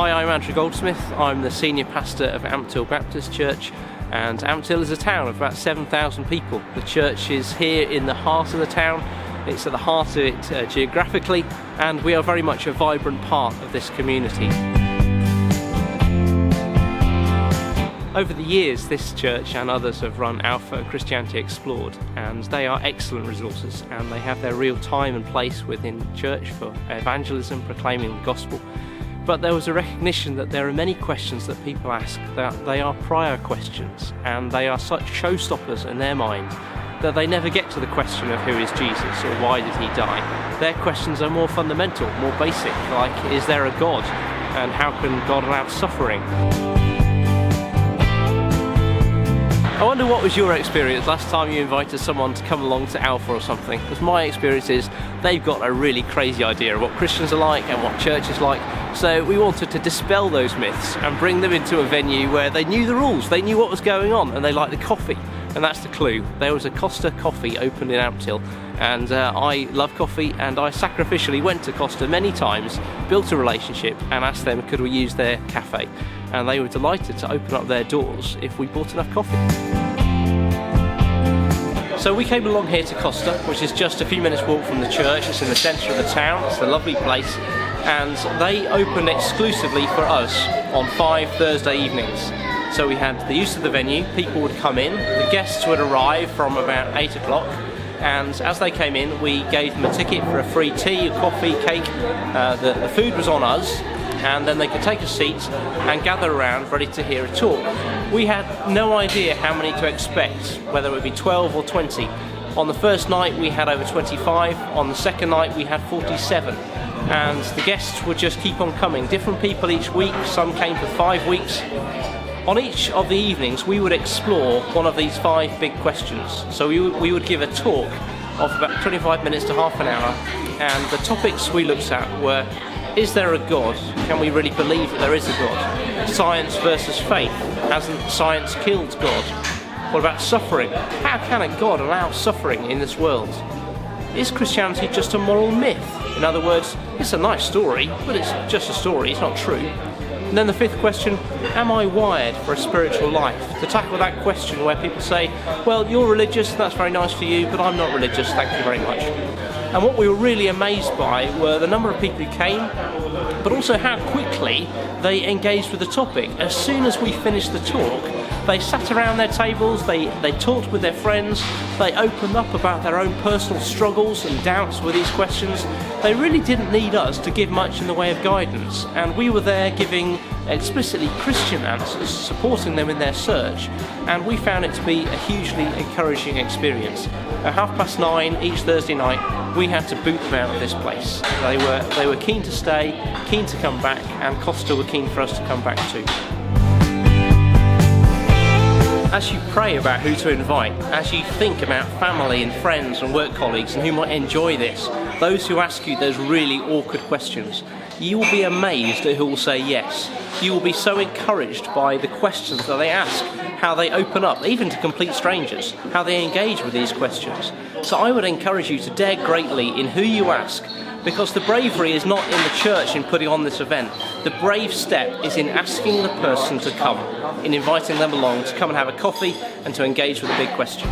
Hi, I'm Andrew Goldsmith. I'm the senior pastor of Ampthill Baptist Church, and Ampthill is a town of about 7,000 people. The church is here in the heart of the town. It's at the heart of it geographically, and we are very much a vibrant part of this community. Over the years, this church and others have run Alpha Christianity Explored, and they are excellent resources, and they have their real time and place within church for evangelism, proclaiming the gospel. But there was a recognition that there are many questions that people ask that they are prior questions, and they are such showstoppers in their mind that they never get to the question of who is Jesus or why did he die. Their questions are more fundamental, more basic, like is there a God, and how can God allow suffering? I wonder what was your experience last time you invited someone to come along to Alpha or something, because my experience is they've got a really crazy idea of what Christians are like and what church is like, so we wanted to dispel those myths and bring them into a venue where they knew the rules, they knew what was going on, and they liked the coffee. And that's the clue. There was a Costa Coffee opened in Ampthill, and I love coffee, and I sacrificially went to Costa many times, built a relationship and asked them could we use their cafe, and they were delighted to open up their doors if we bought enough coffee. So we came along here to Costa, which is just a few minutes walk from the church. It's in the centre of the town, it's a lovely place, and they opened exclusively for us on 5 Thursday evenings. So we had the use of the venue, people would come in, the guests would arrive from about 8 o'clock, and as they came in we gave them a ticket for a free tea, a coffee, cake. The food was on us, and then they could take a seat and gather around ready to hear a talk. We had no idea how many to expect, whether it would be 12 or 20. On the first night we had over 25, on the second night we had 47. And the guests would just keep on coming, different people each week, some came for 5 weeks. On each of the evenings we would explore one of these 5 big questions. So we would give a talk of about 25 minutes to half an hour, and the topics we looked at were: is there a God? Can we really believe that there is a God? Science versus faith. Hasn't science killed God? What about suffering? How can a God allow suffering in this world? Is Christianity just a moral myth? In other words, it's a nice story, but it's just a story, it's not true. And then the 5th question, am I wired for a spiritual life? To tackle that question where people say, well, you're religious, that's very nice for you, but I'm not religious, thank you very much. And what we were really amazed by were the number of people who came, but also how quickly they engaged with the topic. As soon as we finished the talk, they sat around their tables, they talked with their friends, they opened up about their own personal struggles and doubts with these questions. They really didn't need us to give much in the way of guidance, and we were there giving explicitly Christian answers, supporting them in their search, and we found it to be a hugely encouraging experience. At 9:30 each Thursday night, we had to boot them out of this place. They were keen to stay, keen to come back, and Costa were keen for us to come back too. As you pray about who to invite, as you think about family and friends and work colleagues and who might enjoy this, those who ask you those really awkward questions, you will be amazed at who will say yes. You will be so encouraged by the questions that they ask, how they open up, even to complete strangers, how they engage with these questions. So I would encourage you to dare greatly in who you ask, because the bravery is not in the church in putting on this event. The brave step is in asking the person to come, in inviting them along to come and have a coffee and to engage with the big question.